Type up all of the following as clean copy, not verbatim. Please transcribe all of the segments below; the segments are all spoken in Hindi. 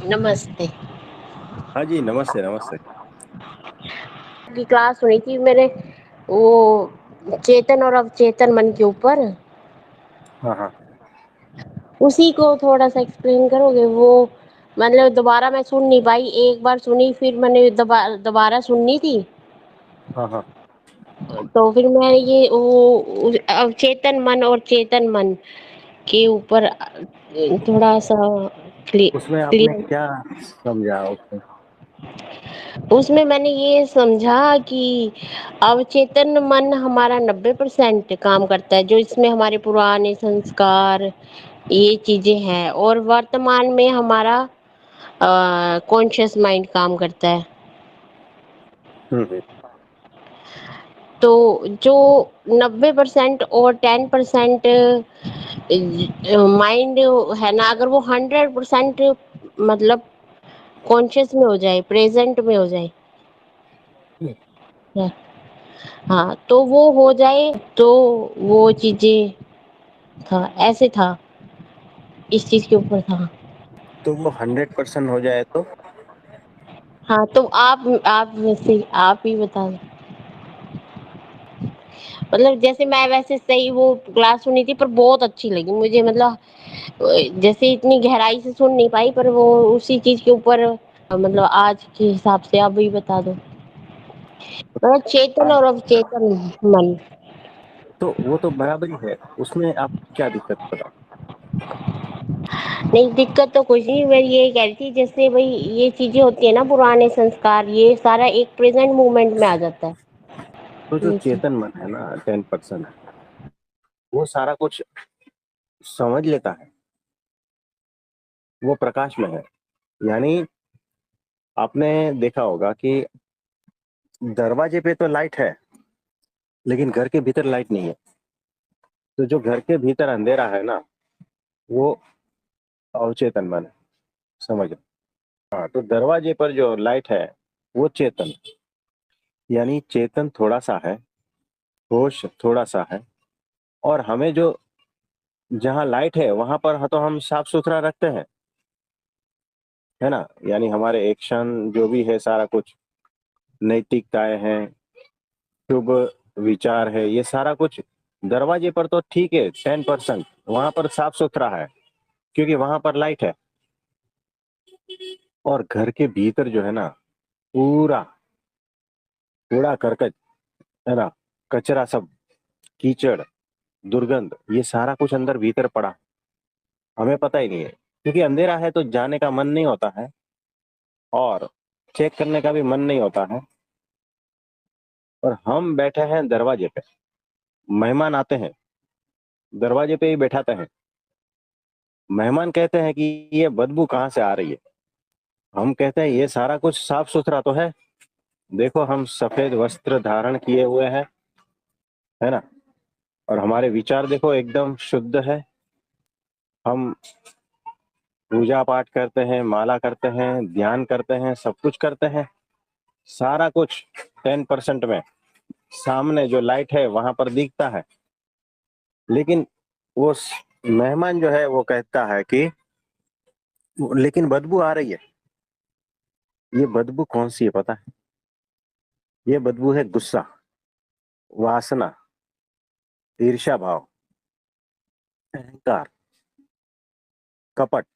नमस्ते। हाँ जी, नमस्ते, नमस्ते। की क्लास सुनी थी मैंने, वो चेतन और अवचेतन मन के ऊपर। हाँ, हाँ। उसी को थोड़ा सा एक्सप्लेन करोगे? वो मतलब दोबारा मैं सुन नहीं पाई, एक बार सुनी फिर मैंने दोबारा सुननी थी। हाँ, हाँ। तो फिर मैं ये वो अवचेतन मन और चेतन मन के ऊपर थोड़ा सा उसमें आपने क्लियर। क्या समझा उसमें? उसमें मैंने ये समझा कि अवचेतन मन हमारा 90% काम करता है, जो इसमें हमारे पुराने संस्कार ये चीजें हैं, और वर्तमान में हमारा कॉन्शियस माइंड काम करता है। हुँ, हुँ। तो जो 90% और 10% माइंड है ना, अगर वो 100% मतलब कॉन्शियस में हो जाए, प्रेजेंट में हो जाए, हुँ। हाँ तो वो हो जाए, तो वो चीजें था, ऐसे था, इस चीज के ऊपर था। तो वो 100% हो जाए तो? हाँ तो आप वैसे आप ही बता दो। मतलब जैसे मैं वैसे सही वो क्लास सुनी थी, पर बहुत अच्छी लगी मुझे, मतलब जैसे इतनी गहराई से सुन नहीं पाई, पर वो उसी चीज के ऊपर मतलब आज के हिसाब से आप ही बता दो। मतलब चेतन आप और अवचेतन मन। तो वो तो बराबर ही है, उसमें आपको क्या दिक्कत बताओ? नहीं, दिक्कत तो कुछ नहीं, मैं ये कह रही थी जैसे भाई ये चीजें होती है ना, पुराने संस्कार, ये सारा एक प्रेजेंट मोमेंट में आ जाता है। तो जो ये चीज। चेतन मन है ना 10%, वो सारा कुछ समझ लेता है, वो प्रकाश में है। यानी आपने देखा होगा कि दरवाजे पे तो लाइट है, लेकिन घर के भीतर लाइट नहीं है। तो जो घर के भीतर अंधेरा है ना, वो अवचेतन मन है, समझ लो। हाँ, तो दरवाजे पर जो लाइट है, वो चेतन, यानी चेतन थोड़ा-सा है, होश थोड़ा-सा है, और हमें जो जहाँ लाइट है, वहाँ पर ह तो हम साफ-सुथरा रखते हैं, है ना? यानी हमारे एक्शन जो भी है सारा कुछ, नैतिकताएँ हैं, शुभ विचार है, ये सारा कुछ दरवाजे पर तो ठीक है 10%, वहाँ पर साफ-सुथरा है, क्योंकि वहाँ पर लाइट है। और घर के भीतर जो है ना, पूरा कूड़ा-करकट, है ना? कचरा सब, कीचड़, दुर्गंध, ये सारा कुछ अंदर भीतर पड़ा, हमें पता ही नहीं है। क्योंकि अंधेरा है तो जाने का मन नहीं होता है, और चेक करने का भी मन नहीं होता है, और हम बैठे हैं दरवाजे पे, मेहमान आते हैं, दरवाजे पे ही बैठाते हैं। मेहमान कहते हैं कि ये बदबू कहाँ से आ रही है? हम कहते हैं ये सारा कुछ साफ-सुथरा तो है, देखो हम सफ़ेद वस्त्र धारण किए हुए हैं, है ना? और हमारे विचार देखो एकदम शुद्ध है, हम पूजा-पाठ करते हैं, माला करते हैं, ध्यान करते हैं, सब कुछ करते हैं, सारा कुछ 10% में सामने जो लाइट है वहाँ पर दिखता है। लेकिन वो मेहमान जो है वो कहता है कि लेकिन बदबू आ रही है। ये बदबू कौन सी है पता है? ये बदबू है गुस्सा, वासना, ईर्ष्या भाव, अहंकार, कपट,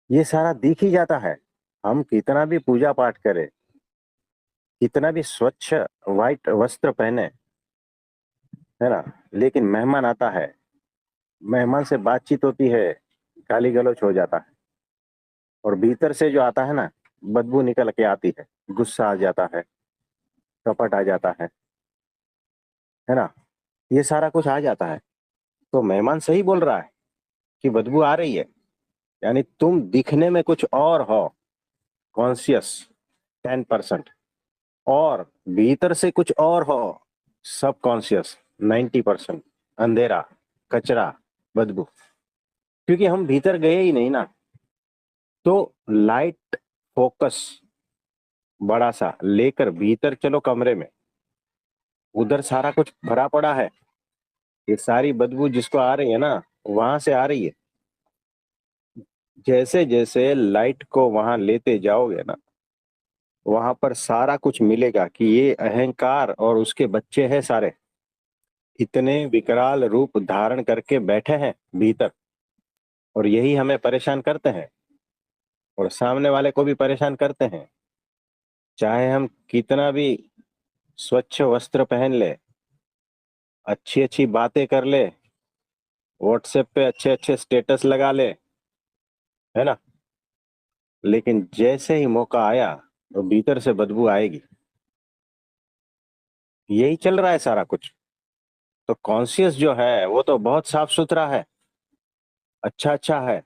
ये सारा दिख ही जाता है। हम कितना भी पूजा पाठ करें, कितना भी स्वच्छ व्हाइट वस्त्र पहने, है ना, लेकिन मेहमान आता है, मेहमान से बातचीत होती है, गाली गलौज हो जाता है, और भीतर से जो आता है ना, बदबू निकल के आती है, गुस्सा आ जाता है, कपट आ जाता है ना, ये सारा कुछ आ जाता है। तो मेहमान सही बोल रहा है कि बदबू आ रही है, यानी तुम दिखने में कुछ और हो, कॉन्शियस 10%, और भीतर से कुछ और हो, सब कॉन्शियस 90%, अंधेरा, कचरा, बदबू। क्योंकि हम भीतर गए ही नहीं ना। तो लाइट फोकस बड़ा सा लेकर भीतर चलो कमरे में, उधर सारा कुछ भरा पड़ा है, ये सारी बदबू जिसको आ रही है ना, वहां से आ रही है। जैसे जैसे लाइट को वहां लेते जाओगे ना, वहां पर सारा कुछ मिलेगा कि ये अहंकार और उसके बच्चे हैं सारे, इतने विकराल रूप धारण करके बैठे हैं भीतर, और यही हमें परेशान करते हैं और सामने वाले को भी परेशान करते हैं। चाहे हम कितना भी स्वच्छ वस्त्र पहन ले, अच्छी अच्छी बातें कर ले, व्हाट्सएप पे अच्छे अच्छे स्टेटस लगा ले, है ना, लेकिन जैसे ही मौका आया तो भीतर से बदबू आएगी। यही चल रहा है सारा कुछ। तो कॉन्शियस जो है वो तो बहुत साफ सुथरा है, अच्छा अच्छा है।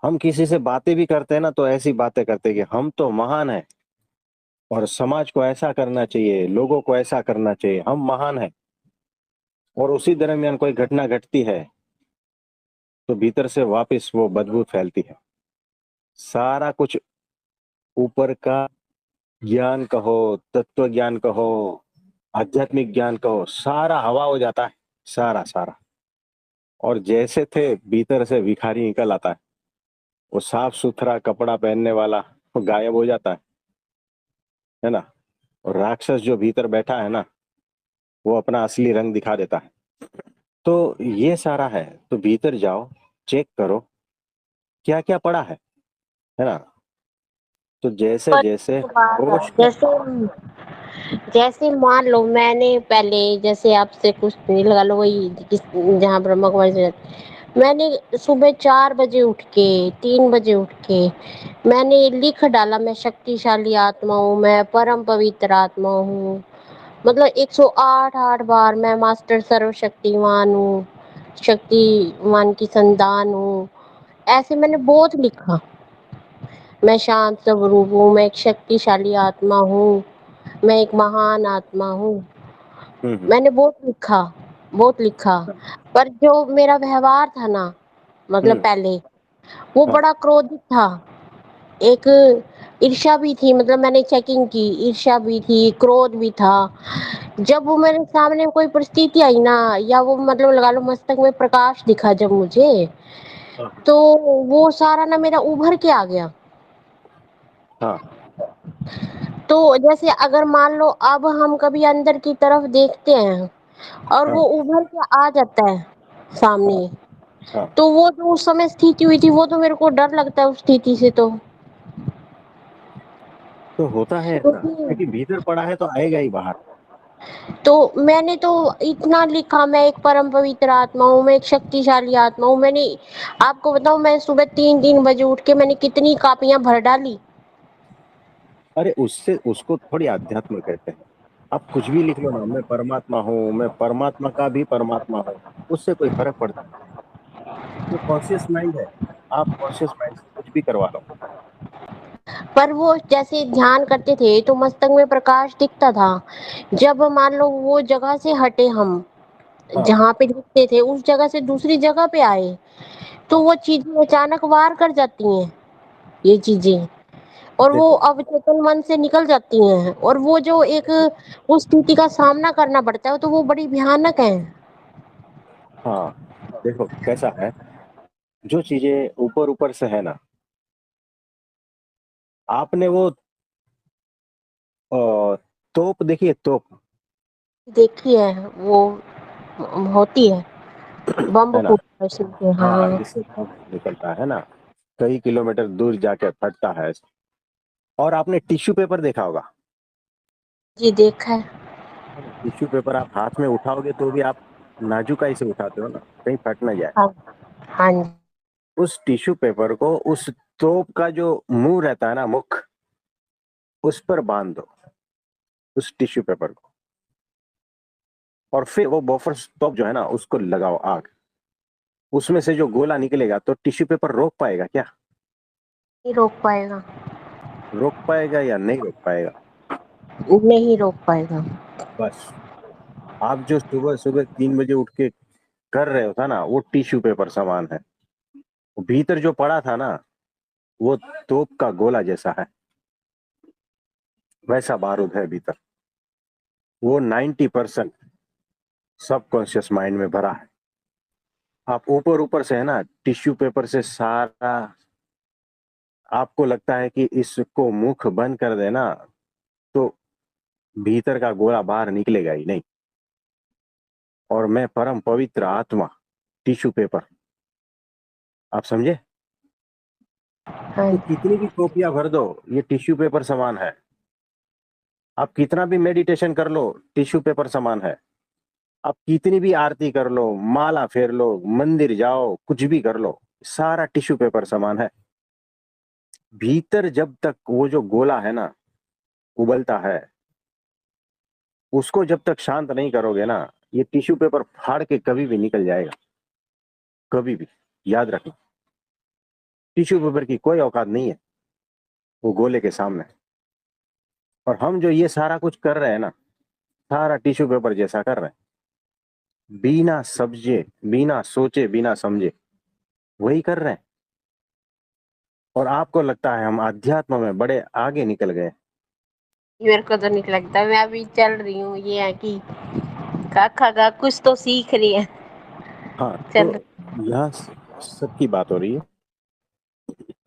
हम किसी से बातें भी करते हैं ना, तो ऐसी बातें करते हैं कि हम तो महान हैं और समाज को ऐसा करना चाहिए, लोगों को ऐसा करना चाहिए, हम महान हैं। और उसी दरमियान कोई घटना घटती है तो भीतर से वापस वो बदबू फैलती है। सारा कुछ ऊपर का ज्ञान कहो, तत्व ज्ञान कहो, आध्यात्मिक ज्ञान कहो, सारा हवा हो जाता है, सारा सारा। और जैसे थे भीतर से भिखारी निकल आता है, वो साफ सुथरा कपड़ा पहनने वाला वो गायब हो जाता है ना। और राक्षस जो भीतर बैठा है ना, वो अपना असली रंग दिखा देता है। तो ये सारा है। तो भीतर जाओ, चेक करो क्या क्या पड़ा है ना। तो जैसे पर जैसे एक बात है, होश का। जैसे जैसे मान लो मैंने पहले, जैसे आपसे कुछ नहीं लगा लो वही जहाँ ब्रह्मा कुमारी से, मैंने सुबह 4 बजे उठ के, 3 बजे उठ के मैंने लिख डाला मैं शक्तिशाली आत्मा हूँ, मैं परम पवित्र आत्मा हूँ। मतलब 108 बार मैं मास्टर सर्वशक्तिमान हूँ, शक्तिमान की संतान हूँ, ऐसे मैंने बहुत लिखा। मैं शांत स्वरूप हूँ, मैं एक शक्तिशाली आत्मा हूँ, मैं एक महान आत्मा हूँ। हम्म। मैंने बहुत लिखा, बहुत लिखा। पर जो मेरा व्यवहार था ना, मतलब हम्म। पहले, वो हाँ। बड़ा क्रोधित था। एक ईर्ष्या भी थी, मतलब मैंने चेकिंग की, ईर्ष्या भी थी, क्रोध भी था। जब वो मेरे सामने कोई परिस्थिति आई ना, या वो मतलब लगा लो मस्तक में प्रकाश दिखा जब मुझे, हाँ। तो वो सारा ना मेरा उभर के आ गया। हाँ। तो जैसे अगर मान लो अब हम कभी अंदर की तरफ देखते हैं और हाँ। वो उभर के आ जाता है हाँ। सामने, हाँ। तो वो जो उस समय स्थिति हुई थी, वो तो मेरे को डर लगता है उस स्थिति से। तो होता है ऐसा, क्योंकि क्योंकि भीतर पड़ा है तो आएगा ही बाहर। तो मैंने तो इतना लिखा, मैं एक परम पवित्र आत्मा हूँ, मैं एक शक्तिशाली आत्मा हूँ। मैंने आपको बताऊं, मैं सुबह 3-3 बजे उठ के मैंने कितनी कापियां भर डाली। अरे उससे उसको थोड़ी अध्यात्म कहते हैं। आप कुछ भी लिख लो ना, मैं परमात्मा हूँ, मैं परमात्मा का भी परमात्मा हूँ, उससे कोई फर्क पड़ता है? वो कॉन्शियस माइंड है। आप कॉन्शियस माइंड से कुछ भी करवा लो। पर वो जैसे ध्यान करते थे तो मस्तक में प्रकाश दिखता था। जब मान लो वो जगह से हटे हम, हाँ। जहाँ पे दिखते थे उस जगह से दूसरी जगह पे आए, तो हाँ। वो चीजें अचानक वार कर जाती हैं, ये चीजें। और वो देखो। अवचेतन मन से निकल जाती हैं, और वो जो एक उस स्थिति का सामना करना पड़ता है, तो वो बड़ी भयानक है। हाँ। देखो कैसा है, जो चीजें ऊपर ऊपर से है ना, आपने वो तोप देखी है, तोप, देखी है वो, होती है, बम है ना। फूटता है उसमें, हाँ, हाँ। जिससे बम निकलता है ना, कई किलोमीटर दूर जाके फटता है। और आपने टिश्यू पेपर देखा होगा, जी देखा है। है ना। टिश्यू पेपर आप हाथ में उठाओगे तो भी आप नाजुकाई से उठाते हो ना, कहीं फट ना जाए। हाँ, हाँ जी। उस टिश्यू पेपर को उस तोप का जो मुंह रहता है ना, मुख, उस पर बांध दो, उस टिश्यू पेपर को। और फिर वो बफर स्टॉप जो है ना, उसको लगाओ आग। उसमें से जो गोला निकलेगा तो टिश्यू पेपर रोक पाएगा क्या? नहीं रोक पाएगा। रोक पाएगा या नहीं रोक पाएगा? नहीं रोक पाएगा। बस, आप जो सुबह सुबह 3 बजे उठ के कर रहे हो था ना, वो टिश्यू पेपर समान है। भीतर जो पड़ा था ना, वो तोप का गोला जैसा है, वैसा बारूद है भीतर। वो 90% सबकॉन्शियस माइंड में भरा है। आप ऊपर ऊपर से है ना टिश्यू पेपर से सारा, आपको लगता है कि इसको मुख बंद कर देना तो भीतर का गोला बाहर निकलेगा ही नहीं। और मैं परम पवित्र आत्मा, टिश्यू पेपर, आप समझे? तो हाँ। कितनी भी कॉपियां भर दो, ये टिश्यू पेपर समान है। आप कितना भी मेडिटेशन कर लो, टिश्यू पेपर समान है। आप कितनी भी आरती कर लो, माला फेर लो, मंदिर जाओ, कुछ भी कर लो, सारा टिश्यू पेपर समान है। भीतर जब तक वो जो गोला है ना उबलता है, उसको जब तक शांत नहीं करोगे ना, ये टिश्यू पेपर फाड़ के कभी भी निकल जाएगा। कभी भी याद रखना, टिश्यू पेपर की कोई औकात नहीं है वो गोले के सामने। और हम जो ये सारा कुछ कर रहे हैं ना, सारा टिश्यू पेपर जैसा कर रहे हैं, बिना समझे, बिना सोचे, बिना समझे वही कर रहे हैं। और आपको लगता है हम अध्यात्म में बड़े आगे निकल गए। मेरे को तो नहीं लगता, मैं अभी चल रही हूँ, ये है कि काका का कुछ तो सीख रही है। हाँ, तो चल। यहाँ सबकी बात हो रही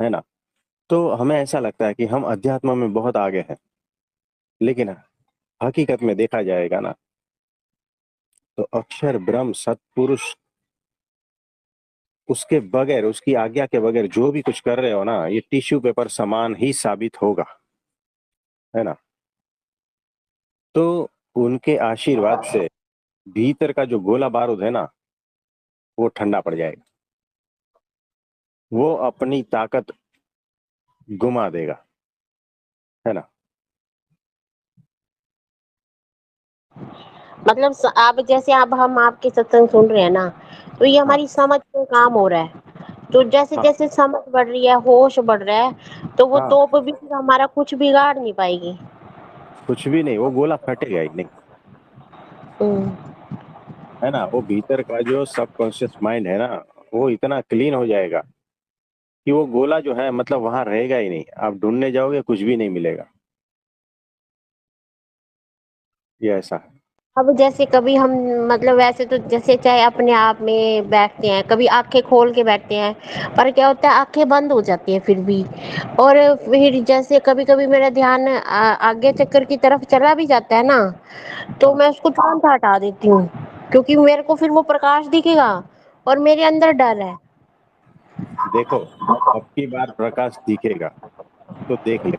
है ना? तो हमें ऐसा लगता है कि हम अध्यात्म में बहुत आगे हैं, लेकिन हकीकत में देखा जाएगा ना, तो अक्षर ब्रह्म सतपुरुष, उसके बगैर, उसकी आज्ञा के बगैर जो भी कुछ कर रहे हो ना, ये टिश्यू पेपर समान ही साबित होगा, है ना? तो उनके आशीर्वाद से भीतर का जो गोला बारूद है ना, वो ठंडा पड़ जाएगा, वो अपनी ताकत गुमा देगा, है ना? मतलब आप जैसे अब हम आपके सत्संग सुन रहे हैं ना, तो ये हाँ, हमारी समझ पे काम हो रहा है। तो जैसे हाँ, जैसे समझ बढ़ रही है, होश बढ़ रहा है, तो वो हाँ, तोप भी फिर हमारा कुछ बिगाड़ नहीं पाएगी। कुछ भी नहीं, वो गोला फटेगा ही नहीं, हम्म। है ना? वो भीतर का जो सबकॉन्शियस माइंड है ना, वो इतना क्लीन हो जाएगा कि वो गोला जो है मतलब वहां रहेगा ही नहीं, आप ढूंढने जाओगे कुछ भी नहीं मिलेगा। ये ऐसा है। अब जैसे कभी हम, मतलब वैसे तो जैसे चाहे अपने आप में बैठते हैं, कभी आंखें खोल के बैठते हैं, पर क्या होता है आंखें बंद हो जाती है फिर भी। और फिर जैसे कभी कभी मेरा ध्यान आगे चक्कर की तरफ चला भी जाता है ना, तो हाँ, मैं उसको तुरंत हटा देती हूँ, क्योंकि मेरे को फिर वो प्रकाश दिखेगा और मेरे अंदर डर है। देखो, अब की बार प्रकाश दिखेगा तो देख ले,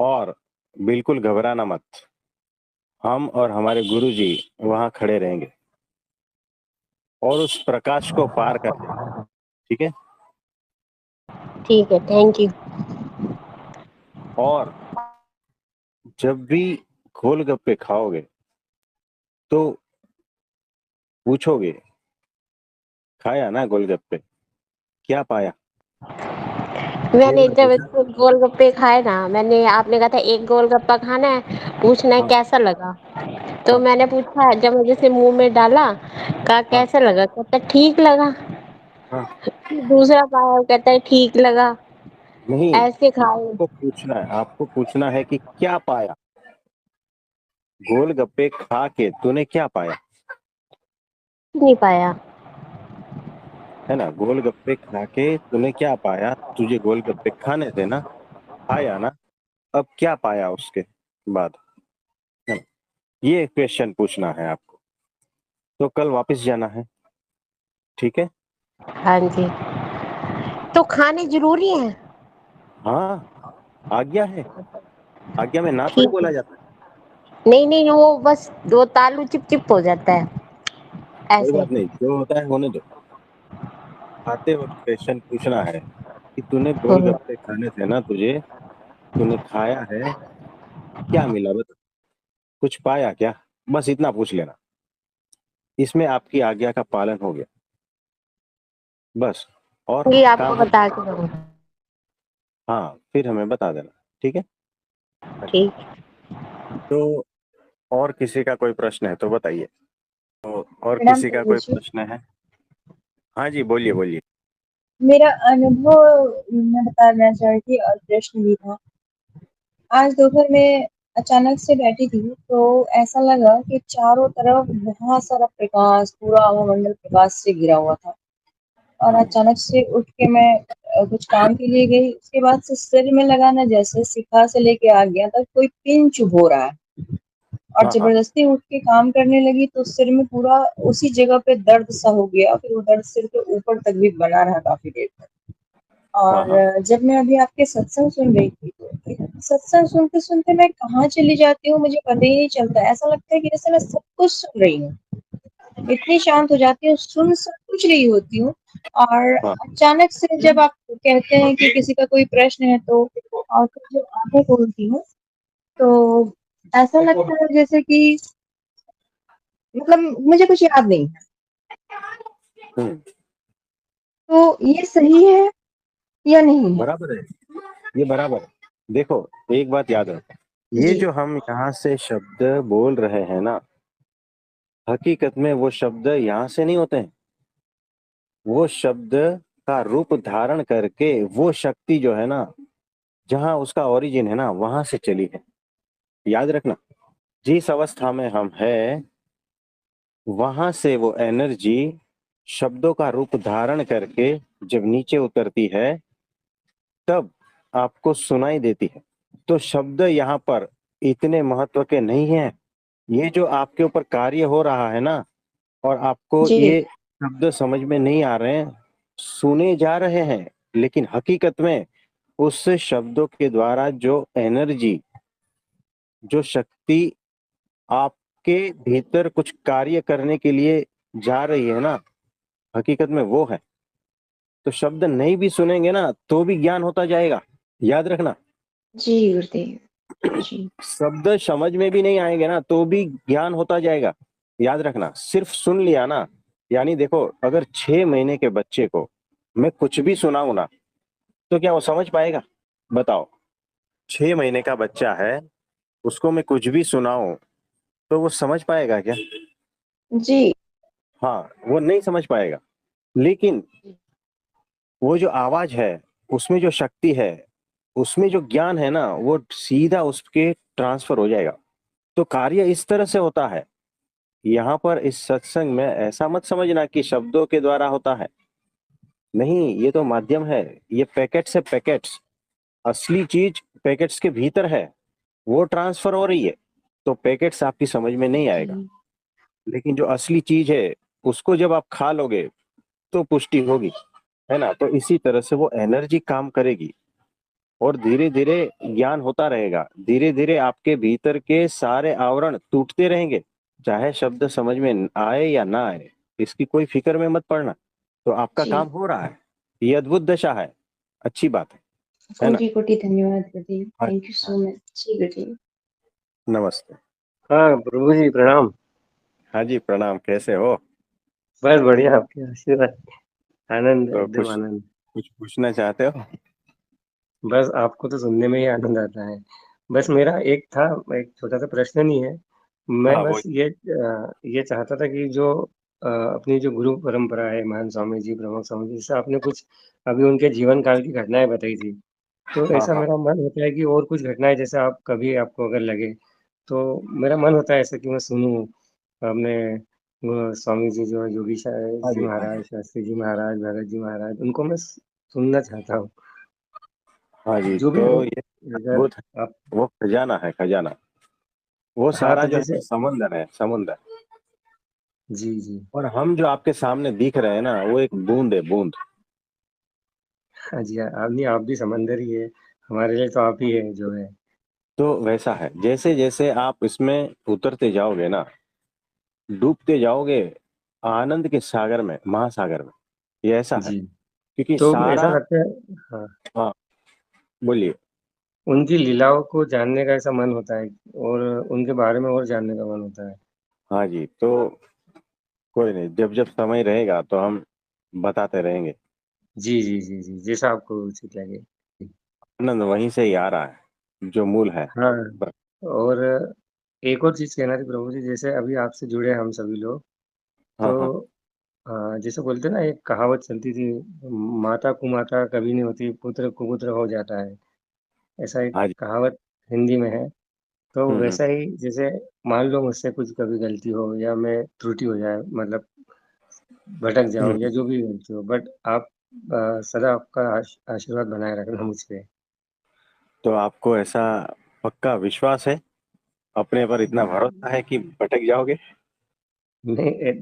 और बिल्कुल घबराना मत। हम और हमारे गुरु जी वहां खड़े रहेंगे और उस प्रकाश को पार कर लेंगे। ठीक है? ठीक है, थैंक यू। और जब भी गोलगप्पे खाओगे तो पूछोगे, खाया ना गोलगप्पे, क्या पाया? एक मैंने बार जब पूछा? इसको गोलगप्पे खाए ना, मैंने, आपने कहा था एक गोलगप्पा खाना है, पूछना है हाँ, कैसा लगा। तो हाँ, मैंने पूछा, जब मुझे से मुंह में डाला, कहा हाँ, कैसा लगा, कहता ठीक लगा। हाँ। दूसरा पाया, वो कहता है ठीक लगा। नहीं, ऐसे खाए। आपको पूछना है, आपको पूछना है कि क्या पाया। गोलगप्पे खा के तूने क्या पाया? नहीं पाया। है ना? गोलगप्पे खा के तूने क्या पाया? तुझे गोलगप्पे खाने थे ना, खाया ना, अब क्या पाया उसके बाद? है ना? ये क्वेश्चन पूछना है आपको। तो कल वापस जाना है, ठीक है? हाँ जी। तो खाने जरूरी है। हाँ, आज्ञा है, आज्ञा में ना थोड़ी ठीक है। बोला जाता है। नहीं नहीं, वो बस वो तालू चिप चिप हो जाता है कोई ऐसे। बात नहीं, जो होता है होने दो। खाते वक्त क्वेश्चन पूछना है कि तूने हम्म। गोलगप्पे खाने थे ना तुझे, तूने खाया है, क्या मिला बता, कुछ पाया क्या? बस इतना पूछ लेना, इसमें आपकी आज्ञा का पालन हो गया, बस। और ये आपको काम हो बता गया। के रहूँ। हाँ, फिर हमें बता देना, ठीक है? अच्छा, ठीक। तो और किसी का कोई प्रश्न है तो बताइए। तो और प्रणाम किसी का प्रभु कोई जी। प्रश्न है? हाँ जी, बोलिए बोलिए। मेरा अनुभव मैं बताना चाहती थी और प्रश्न भी था। आज दोपहर में अचानक से बैठी थी तो ऐसा लगा कि चारों तरफ बहुत सारा प्रकाश, पूरा अवमंडल प्रकाश से घिरा हुआ था। और अचानक से उठ के मैं कुछ काम के लिए गई। उसके बाद से सिर में लगा ना, जैसे शिखा से लेके आ गया तक कोई पिन चुभ हो रहा है। और हाँ हाँ जबरदस्ती उठ के काम करने लगी तो सिर में पूरा उसी जगह पे दर्द सा हो गया। फिर वो दर्द सिर के ऊपर तक भी बना रहा काफी देर तक। हाँ हाँ और जब मैं अभी आपके सत्संग सुन रही थी तो सत्संग सुनते सुनते मैं कहाँ चली जाती हूँ मुझे पता ही नहीं चलता। ऐसा लगता है कि जैसे मैं सब कुछ सुन रही हूँ, इतनी शांत हो जाती हूँ, सुन सब कुछ रही होती हूँ। और हाँ। अचानक से जब आप कहते हैं कि किसी का कोई प्रश्न है तो, और फिर जब आंखें खोलती हूँ तो ऐसा लगता है जैसे कि मतलब मुझे कुछ याद नहीं है। हम्म। तो ये सही है या नहीं है? बराबर है, ये बराबर है। देखो, एक बात याद रखो, ये जी। जो हम यहाँ से शब्द बोल रहे हैं ना, हकीकत में वो शब्द यहाँ से नहीं होते हैं। वो शब्द का रूप धारण करके वो शक्ति जो है ना, जहाँ उसका ओरिजिन है ना, वहां से चली है। याद रखना, जिस अवस्था में हम है, वहां से वो एनर्जी शब्दों का रूप धारण करके जब नीचे उतरती है, तब आपको सुनाई देती है। तो शब्द यहाँ पर इतने महत्व के नहीं हैं। ये जो आपके ऊपर कार्य हो रहा है ना, और आपको जी। ये शब्द समझ में नहीं आ रहे हैं, सुने जा रहे हैं, लेकिन हकीकत में उस शब्दों के द्वारा जो एनर्जी, जो शक्ति आपके भीतर कुछ कार्य करने के लिए जा रही है ना, हकीकत में वो है। तो शब्द नहीं भी सुनेंगे ना तो भी ज्ञान होता जाएगा। याद रखना, जी गुरुदेव। जी। शब्द समझ में भी नहीं आएंगे ना तो भी ज्ञान होता जाएगा। याद रखना, सिर्फ सुन लिया ना, यानी देखो, अगर 6 महीने के बच्चे को मैं कुछ भी सुनाऊं ना, तो क्या वो समझ पाएगा? बताओ, 6 महीने का बच्चा है, उसको मैं कुछ भी सुनाऊं तो वो समझ पाएगा क्या? जी। हाँ, वो नहीं समझ पाएगा। लेकिन वो जो आवाज है, उसमें जो शक्ति है, उसमें जो ज्ञान है ना, वो सीधा उसके ट्रांसफर हो जाएगा। तो कार्य इस तरह से होता है। यहाँ पर इस सत्संग में ऐसा मत समझना कि शब्दों के द्वारा होता है। नहीं, ये तो माध्यम है। ये पैकेट्स है, पैकेट्स। असली चीज पैकेट्स के भीतर है, वो ट्रांसफर हो रही है। तो पैकेट्स आपकी समझ में नहीं आएगा, जी। लेकिन जो असली चीज है, उसको जब आप खा लोगे तो पुष्टि होगी, है ना? तो इसी तरह से वो एनर्जी काम करेगी, और धीरे धीरे ज्ञान होता रहेगा। धीरे धीरे आपके भीतर के सारे आवरण टूटते रहेंगे, चाहे शब्द समझ में आए या ना आए, इसकी कोई फिक्र में मत पड़ना। तो आपका जी। काम हो रहा है, ये अद्भुत दशा है, अच्छी बात है ना? कोटि कोटि धन्यवाद गुरुदेव, हाँ। Thank you so much. जी गुरुदेव। नमस्ते। हाँ प्रभु जी प्रणाम। हाँ जी, प्रणाम, कैसे हो? बस बढ़िया, आपके आशीर्वाद। आनंद, तो एकदम कुछ आनंद। कुछ पूछना चाहते हो? बस आपको तो सुनने में ही आनंद आता है। बस मेरा एक था, एक छोटा सा प्रश्न नहीं है। मैं हाँ, वो। बस ये चाहता था कि जो अपनी जो गुरु परंपरा है, महान स्वामी जी, ब्रह्म स्वामी जी, जैसे आपने कुछ अभी उनके जीवन काल की घटनाएं बताई थी, तो हाँ ऐसा हाँ मेरा मन होता है कि और कुछ घटनाएं जैसे आप कभी आपको अगर लगे, तो मेरा मन होता है ऐसा कि मैं सुनूं अपने स्वामी जी, जो योगी हाँ जी जी, हाँ महाराज, जी, शास्त्री जी महाराज, भगत जी महाराज, उनको मैं सुनना चाहता हूँ। हाँ जी। जो भी तो हो, ये अगर अद्भुत है, आप। वो खजाना है, खजाना। वो हाँ सारा तो जो है ना, जैसे। समुंदर है, समुंदर। जी जी। और हम जो आपके सामने दिख रहे हैं ना, वो एक बूंद है, बूंद। हाँ जी, हाँ, आप नहीं, आप भी समंदर ही है, हमारे लिए तो आप ही है जो है। तो वैसा है, जैसे जैसे आप इसमें उतरते जाओगे ना, डूबते जाओगे आनंद के सागर में, महासागर में। ये ऐसा है, जी। क्योंकि तो ऐसा सारा। लगता है। हाँ। हाँ, बोलिए। उनकी लीलाओं को जानने का ऐसा मन होता है, और उनके बारे में और जानने का मन होता है। हाँ जी, तो कोई नहीं, जब जब समय रहेगा तो हम बताते रहेंगे। जी जी जी जी, जैसा आपको उचित लगे। आनंद वहीं से ही आ रहा है, जो मूल है। हाँ। और एक और चीज कहना थी प्रभु जी, जैसे अभी आपसे जुड़े हम सभी लोग, हाँ तो हाँ जैसे बोलते हैं ना, एक कहावत चलती थी, माता कुमाता कभी नहीं होती, पुत्र कुपुत्र हो जाता है। ऐसा एक हाँ जी, कहावत हिंदी में है। तो हम्म। वैसा ही जैसे मान लो मुझसे कुछ कभी गलती हो या मैं त्रुटि हो जाए, मतलब भटक जाऊँ हम्म। या जो भी गलती हो, बट आप सदा आपका आशीर्वाद बनाए रखना मुझ पे। तो आपको ऐसा पक्का विश्वास है, अपने पर इतना भरोसा है कि भटक जाओगे? नहीं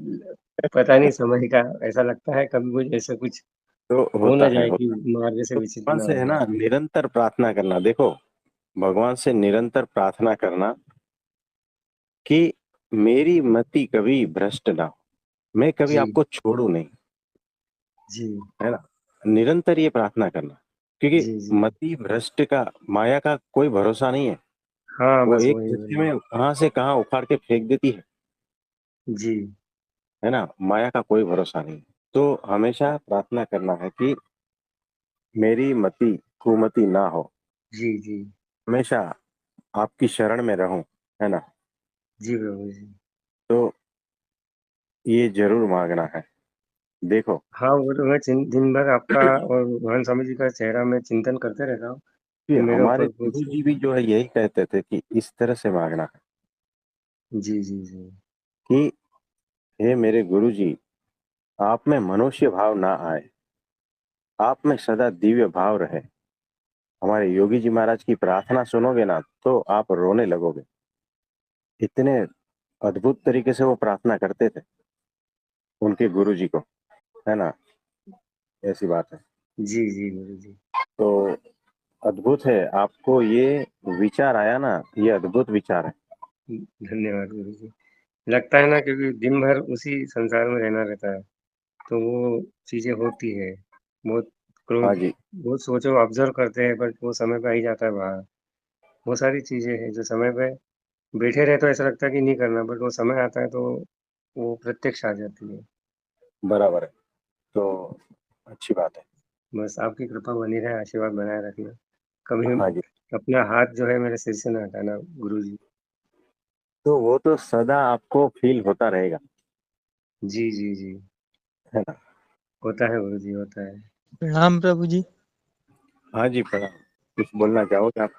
पता नहीं समय का ऐसा लगता है कभी कुछ ऐसा कुछ तो हो ना होता है, जाए कि होता है। मार्ग से तो विचलित भगवान ना से हो है जाए। ना निरंतर प्रार्थना करना। देखो, भगवान से निरंतर प्रार्थना करना कि मेरी मति कभी भ्रष्ट ना हो, मैं कभी जी, आपको छोड़ू नहीं, जी, है ना। निरंतर ये प्रार्थना करना, क्योंकि जी, जी। मति भ्रष्ट का, माया का कोई भरोसा नहीं है। हाँ, वो बस एक वही, झटके वही। में कहाँ से कहाँ उखाड़ के फेंक देती जी, है ना। माया का कोई भरोसा नहीं। तो हमेशा प्रार्थना करना है कि मेरी मति कुमति ना हो, जी, जी। हमेशा आपकी शरण में रहूं, है ना। जी, प्रभु जी। तो ये जरूर मांगना है। देखो, हाँ, वो तो मैं दिन भर आपका और भगवान स्वामी जी का चेहरा मैं चिंतन करते रहता हूँ कि कि मेरे हमारे ऊपर गुरु कुछ। जी भी जो है यही कहते थे कि इस तरह से मांगना है जी, जी, जी। कि हे मेरे गुरु जी, आप में मनुष्य भाव ना आए, आप में सदा दिव्य भाव रहे। हमारे योगी जी महाराज की प्रार्थना सुनोगे ना तो आप रोने लगोगे। इतने अद्भुत तरीके से वो प्रार्थना करते थे उनके गुरु जी को, है ना। ऐसी बात है। जी, जी, गुरु जी। तो अद्भुत है, आपको ये विचार आया ना, ये अद्भुत विचार है। धन्यवाद गुरु जी। लगता है ना क्योंकि दिन भर उसी संसार में रहना रहता है, तो वो चीज़ें होती है। बहुत हाँ क्रोध, जी। बहुत सोचो ऑब्ज़र्व करते हैं बट वो समय पे आ ही जाता है बाहर। बहुत सारी चीज़ें हैं जो समय पे बैठे रहे तो ऐसा लगता है कि नहीं करना, बट वो समय आता है तो वो प्रत्यक्ष आ जाती है। बराबर है। तो अच्छी बात है। बस आपकी कृपा बनी रहे, आशीर्वाद बनाए रखना। कभी हाँ जी। अपना हाथ जो है मेरे सिर से ना हटाना गुरु जी। तो वो तो सदा आपको फील होता रहेगा, जी, जी, जी। है ना। होता है गुरु जी, होता है। प्रणाम प्रभु जी। हाँ जी, प्रणाम। कुछ बोलना चाहोगे आप?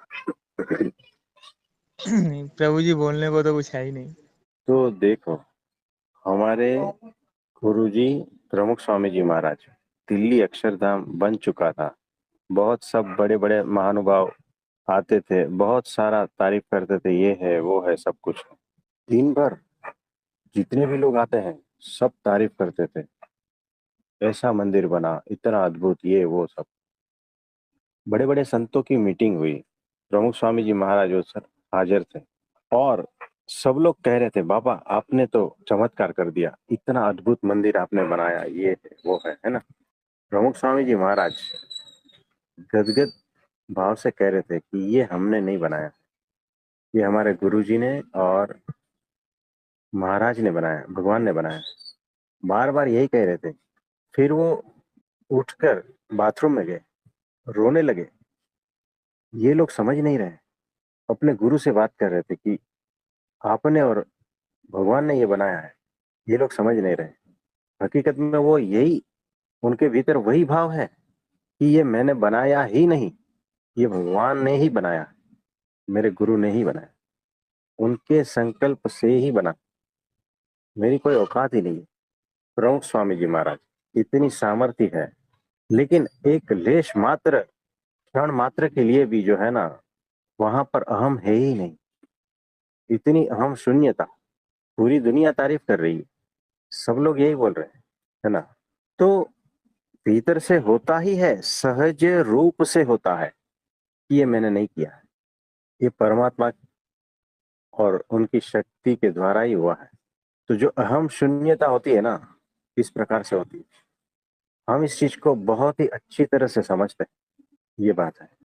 नहीं प्रभु जी, बोलने को तो कुछ है ही नहीं। तो देखो, हमारे गुरुजी प्रमुख स्वामी जी महाराज, दिल्ली अक्षरधाम बन चुका था। बहुत सब बड़े बड़े महानुभाव आते थे, बहुत सारा तारीफ करते थे, ये है वो है सब कुछ। दिन भर जितने भी लोग आते हैं सब तारीफ करते थे, ऐसा मंदिर बना, इतना अद्भुत, ये वो सब। बड़े बड़े संतों की मीटिंग हुई, प्रमुख स्वामी जी महाराज वो सर हाजिर थे। और सब लोग कह रहे थे, बाबा आपने तो चमत्कार कर दिया, इतना अद्भुत मंदिर आपने बनाया, ये है वो है ना। प्रमुख स्वामी जी महाराज गदगद भाव से कह रहे थे कि ये हमने नहीं बनाया, ये हमारे गुरु जी ने और महाराज ने बनाया, भगवान ने बनाया। बार बार यही कह रहे थे। फिर वो उठकर बाथरूम में गए, रोने लगे। ये लोग समझ नहीं रहे, अपने गुरु से बात कर रहे थे कि आपने और भगवान ने ये बनाया है, ये लोग समझ नहीं रहे। हकीकत में वो यही, उनके भीतर वही भाव है कि ये मैंने बनाया ही नहीं, ये भगवान ने ही बनाया, मेरे गुरु ने ही बनाया, उनके संकल्प से ही बना, मेरी कोई औकात ही नहीं है। प्रमुख स्वामी जी महाराज इतनी सामर्थ्य है, लेकिन एक लेश मात्र, क्षण मात्र के लिए भी जो है ना, वहां पर अहम है ही नहीं। इतनी अहम शून्यता, पूरी दुनिया तारीफ कर रही है, सब लोग यही बोल रहे हैं, है ना। तो भीतर से होता ही है, सहज रूप से होता है कि ये मैंने नहीं किया है, ये परमात्मा और उनकी शक्ति के द्वारा ही हुआ है। तो जो अहम शून्यता होती है ना, इस प्रकार से होती है। हम इस चीज को बहुत ही अच्छी तरह से समझते हैं, ये बात है।